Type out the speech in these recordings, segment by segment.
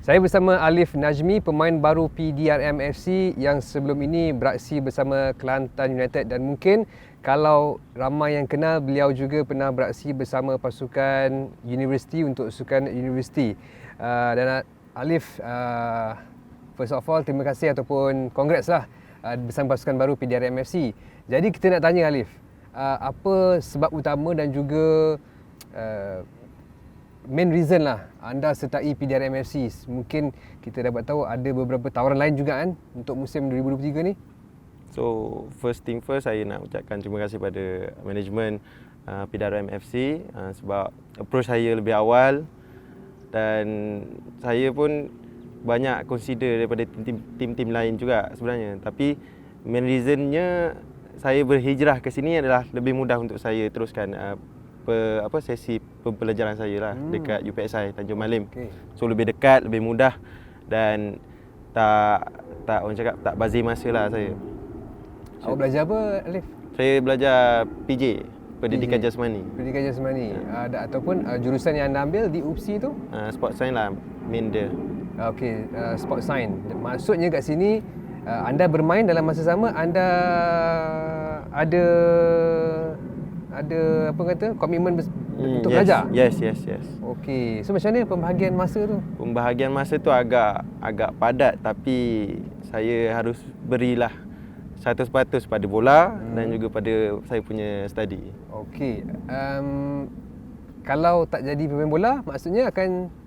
Saya bersama Alif Najmi, pemain baru PDRM FC yang sebelum ini beraksi bersama Kelantan United, dan mungkin kalau ramai yang kenal, beliau juga pernah beraksi bersama pasukan universiti untuk sukan universiti. Dan Alif, first of all, terima kasih ataupun congrats lah bersama pasukan baru PDRM FC. Jadi kita nak tanya Alif, apa sebab utama dan juga main reason lah anda sertai PDRM FC? Mungkin kita dapat tahu ada beberapa tawaran lain juga kan untuk musim 2023 ni. So first thing first, saya nak ucapkan terima kasih pada management PDRM FC sebab approach saya lebih awal, dan saya pun banyak consider daripada tim-tim lain juga sebenarnya. Tapi main reasonnya saya berhijrah ke sini adalah lebih mudah untuk saya teruskan sesi pembelajaran saya lah dekat UPSI Tanjung Malim. So lebih dekat, lebih mudah, dan tak orang cakap tak bazir masa lah saya. Awak belajar apa, Alif? Saya belajar PJ, Pendidikan Jasmani. Pendidikan Jasmani. Ataupun jurusan yang anda ambil di UPSI tu? Sport Science lah, main dia. Okey, Sport Science. Maksudnya kat sini anda bermain dalam masa sama, anda ada apa kata, komitmen untuk belajar? Yes. Okey. So macam mana pembahagian masa tu? Pembahagian masa tu agak padat, tapi saya harus berilah 100% pada bola dan juga pada saya punya study. Okey. Kalau tak jadi pemain bola, maksudnya akan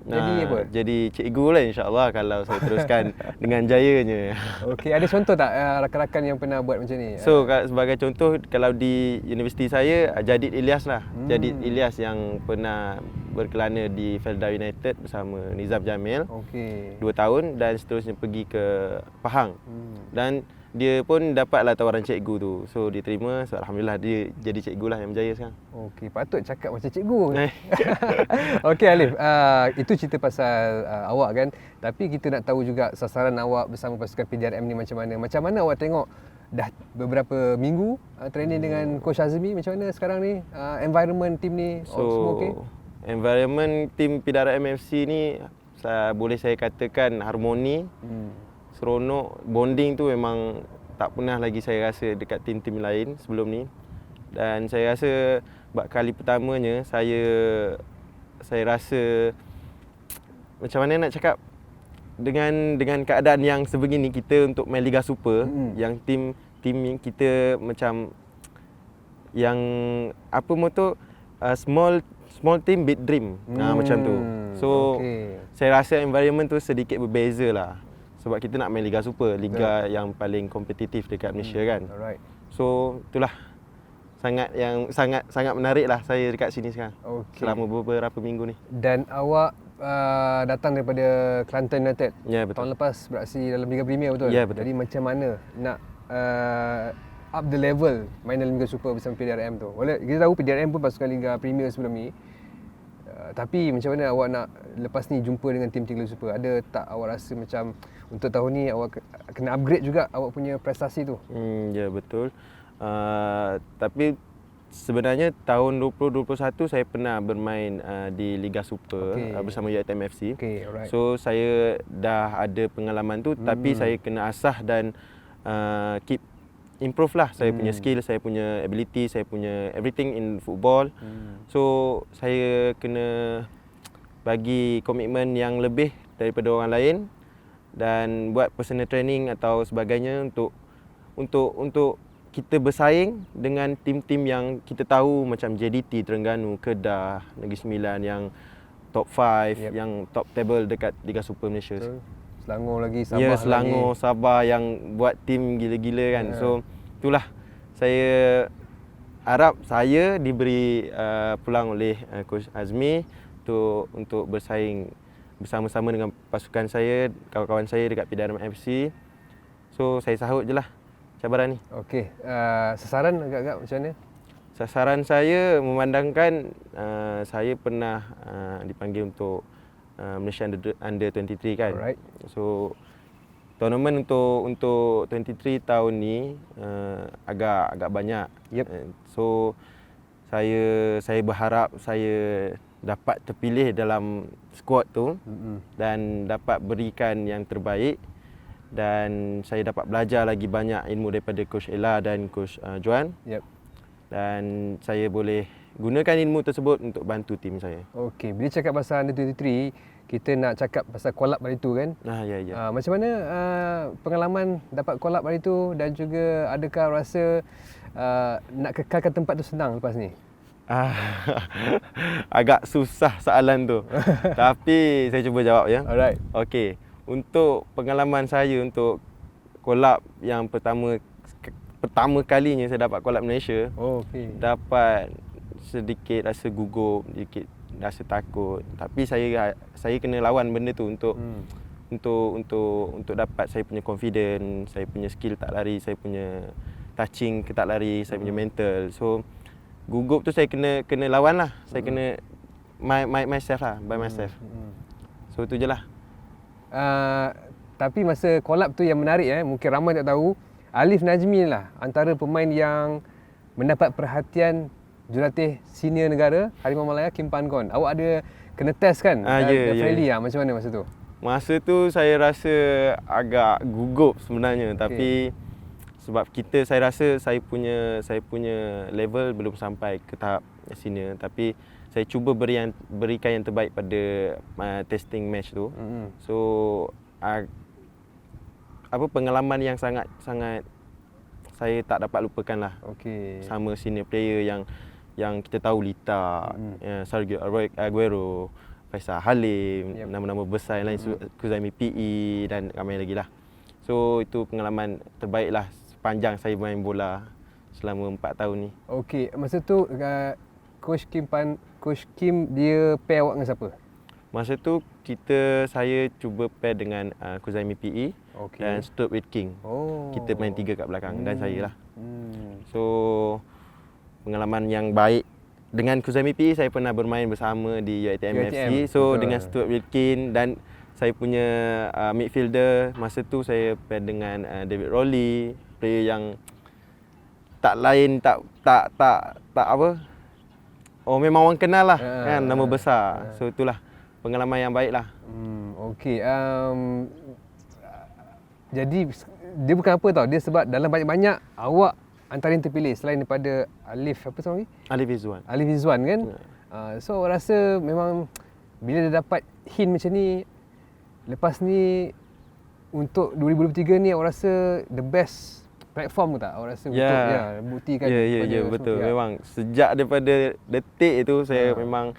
jadi apa? Jadi cikgu lah, insya-Allah, kalau saya teruskan dengan jayanya. Okey, ada contoh tak rakan-rakan yang pernah buat macam ni? So sebagai contoh, kalau di universiti saya, Jadid Ilyas lah. Jadid Ilyas yang pernah berkelana di Felda United bersama Nizam Jamil. Okey. 2 tahun, dan seterusnya pergi ke Pahang. Dan dia pun dapatlah tawaran cikgu tu. So diterima. So alhamdulillah, dia jadi cikgu lah yang berjaya sekarang. Okey, patut cakap macam cikgu. Okey Alif, itu cerita pasal awak kan. Tapi kita nak tahu juga sasaran awak bersama pasukan PDRM ni macam mana. Macam mana awak tengok dah beberapa minggu training dengan Coach Azmi, macam mana sekarang ni environment team ni? Semua okey? Environment team PDRM FC ni boleh saya katakan harmoni. Seronok, bonding tu memang tak pernah lagi saya rasa dekat tim-tim lain sebelum ni. Dan saya rasa buat kali pertamanya saya rasa, macam mana nak cakap, dengan keadaan yang sebegini, kita untuk main Liga Super, yang tim kita macam yang apa moto, small team big dream, macam tu. So saya rasa environment tu sedikit berbeza lah. Sebab kita nak main Liga Super, liga yang paling kompetitif dekat Malaysia kan. Alright. So itulah sangat menarik lah saya dekat sini sekarang. Selama beberapa minggu ni. Dan awak datang daripada Kelantan United. Ya, betul. Tahun lepas beraksi dalam Liga Premier, betul? Ya, betul. Jadi macam mana nak up the level main dalam Liga Super bersama PDRM tu? Walaupun kita tahu PDRM pun pasukan Liga Premier sebelum ni. Tapi macam mana awak nak lepas ni jumpa dengan tim Liga Super? Ada tak awak rasa macam untuk tahun ni awak kena upgrade juga awak punya prestasi tu? Ya, betul. Tapi sebenarnya tahun 2021 saya pernah bermain di Liga Super bersama UiTM FC. Alright. So saya dah ada pengalaman tu, tapi saya kena asah dan keep improve lah saya punya skill, saya punya ability, saya punya everything in football. So saya kena bagi komitmen yang lebih daripada orang lain dan buat personal training atau sebagainya untuk kita bersaing dengan tim-tim yang kita tahu macam JDT Terengganu, Kedah, Negeri Sembilan yang top 5, yang top table dekat Liga Super Malaysia. Selangor lagi, Sabah Selangor, lagi. Sabah yang buat tim gila-gila kan. So itulah, saya harap saya diberi peluang oleh Coach Azmi untuk bersaing bersama-sama dengan pasukan saya, kawan-kawan saya dekat PDRM FC. So saya sahut je lah cabaran ni. Okey, sasaran agak-agak macam mana? Sasaran saya memandangkan saya pernah dipanggil untuk Malaysia Under 23 kan. Alright. So tournament untuk 23 tahun ni agak banyak. So saya berharap saya dapat terpilih dalam squad tu dan dapat berikan yang terbaik, dan saya dapat belajar lagi banyak ilmu daripada Coach Ella dan Coach Joan. Dan saya boleh gunakan ilmu tersebut untuk bantu tim saya. Okey, bila cakap pasal Under 23, kita nak cakap pasal call up hari tu kan? Ya. Macam mana pengalaman dapat call up hari tu, dan juga adakah rasa nak kekalkan tempat tu senang lepas ni? Agak susah soalan tu. Tapi saya cuba jawab ya. Alright. Okey, untuk pengalaman saya untuk call up yang pertama kalinya saya dapat call up Malaysia. Dapat sedikit rasa gugup, sedikit rasa takut. Tapi saya kena lawan benda tu untuk dapat saya punya confidence, saya punya skill tak lari, saya punya touching ke tak lari, saya punya mental. So gugup tu saya kena lawan lah. Saya kena myself lah, by myself. So tu je lah. Tapi masa call up tu yang menarik mungkin ramai tak tahu, Alif Najmi lah antara pemain yang mendapat perhatian jurulatih senior negara Harimau Malaya Kim Pan Gon. Awak ada kena test kan? Friendly lah. Macam mana masa tu? Masa tu saya rasa agak gugup sebenarnya. Tapi sebab saya rasa saya punya level belum sampai ke tahap senior. Tapi saya cuba berikan yang terbaik pada testing match tu. So pengalaman yang sangat saya tak dapat lupakan lah. Sama senior player yang kita tahu, Lita, Sergio Aguero, Faisal Halim, nama-nama besar yang lain, Kuzaimi PE dan ramai lagi lah. So itu pengalaman terbaik lah sepanjang saya main bola selama 4 tahun ni. Masa tu Coach Kim dia pair awak dengan siapa? Masa tu saya cuba pair dengan Kuzaimi PE dan Stuart Wade King. Kita main 3 kat belakang dan saya lah. So pengalaman yang baik. Dengan Kuzaimi PE saya pernah bermain bersama di UiTM FC. So dengan Stuart Wade King dan saya punya midfielder masa tu saya pair dengan David Rowley, player yang tak lain tak apa. Memang orang kenal lah kan, nama besar. So itulah pengalaman yang baik lah. Jadi dia bukan apa tau, dia sebab dalam banyak-banyak awak antara yang terpilih selain daripada Alif Alif Izzuan kan. So rasa memang bila dia dapat hint macam ni, lepas ni untuk 2023 ni awak rasa the best platform ke tak? Awak rasa untuk buktikan betul. Memang sejak daripada detik itu saya memang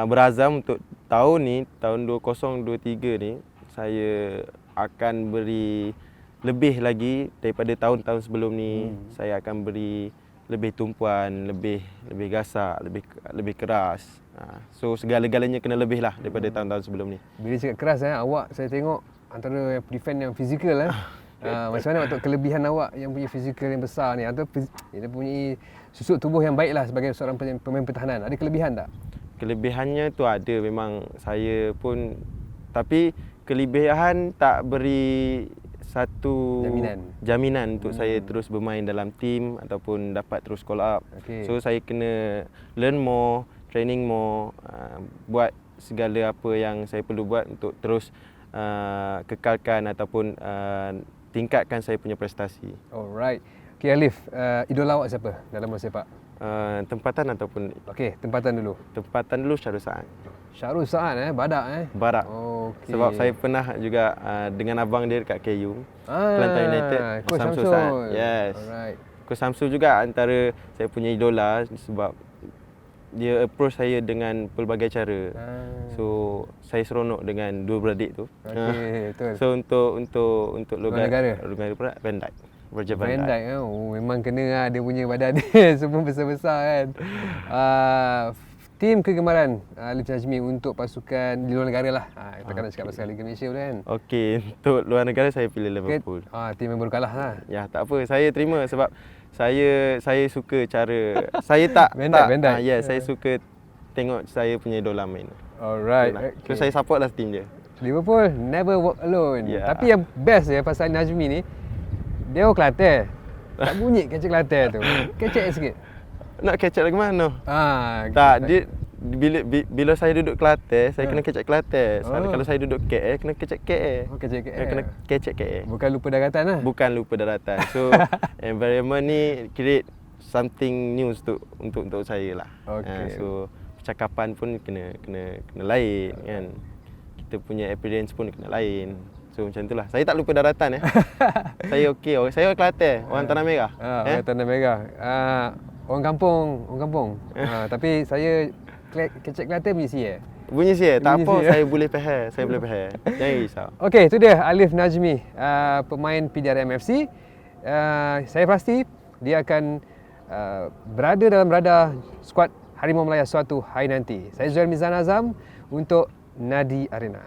berazam untuk tahun ni, tahun 2023 ni saya akan beri lebih lagi daripada tahun-tahun sebelum ni. Saya akan beri lebih tumpuan, lebih gasak, lebih keras. So segala-galanya kena lebih lah daripada tahun-tahun sebelum ni. Bila cakap keras awak saya tengok antara defend yang fizikal macam mana untuk kelebihan awak yang punya fizikal yang besar ni, atau dia punya susut tubuh yang baik lah sebagai seorang pemain pertahanan. Ada kelebihan tak? Kelebihannya tu ada memang, saya pun, tapi kelebihan tak beri satu jaminan untuk saya terus bermain dalam tim ataupun dapat terus call up. So saya kena learn more, training more, buat segala apa yang saya perlu buat untuk terus kekalkan ataupun tingkatkan saya punya prestasi. Alright. Alif, idola awak siapa dalam bola sepak? Tempatan ataupun tempatan dulu. Tempatan dulu Syahrul Saad. Syahrul Saad Badak Badak. Sebab saya pernah juga dengan abang dia dekat KU, Kelantan United, Coach Samsul Saad. Yes. Alright. Coach Samsul juga antara saya punya idola sebab dia approach saya dengan pelbagai cara. So saya seronok dengan dua beradik tu. Betul. So untuk luar negara Van Dijk. Virgil van Dijk memang kena dia punya badan dia semua besar-besar kan. Tim kegemaran Alif Najmi untuk pasukan di luar negara lah. Kita nak cakap pasal Liga Malaysia kan. Untuk luar negara saya pilih Liverpool. Tim yang baru kalah lah. Ya, tak apa, saya terima sebab saya suka cara saya tak Van Dijk. saya suka tengok saya punya idola main. Alright. So saya support lah tim dia. Liverpool never walk alone. Tapi yang best pasal Najmi ni, dia orang Kelantan. Tak bunyi kecek Kelantan tu. Kecek sikit. Nak kecek lagi mana? Tak, bila saya duduk Kelantan, saya kena kecek Kelantan. Kalau saya duduk KL, kena kecek KL. Kecek KL. Kena kecek KL. Bukan lupa daratan lah. Bukan lupa daratan. So environment ni create something new untuk saya lah. Okay. So percakapan pun kena lain kan. Kita punya appearance pun kena lain. So macam itulah. Saya tak lupa daratan Saya okey. Saya orang Kelantan, orang Tanah Merah. Orang Tanah Merah. Orang kampung. Tapi saya kecek Kelantan bunyi sial. Bunyi sial. Tak Bunyi apa, sial. saya boleh faham. Jangan risau. Okey, itu dia Alif Najmi, pemain PDRM FC. Saya pasti dia akan berada dalam radar skuad Harimau Melaya suatu hari nanti. Saya Zuhair Mizan Azam untuk Nadi Arena.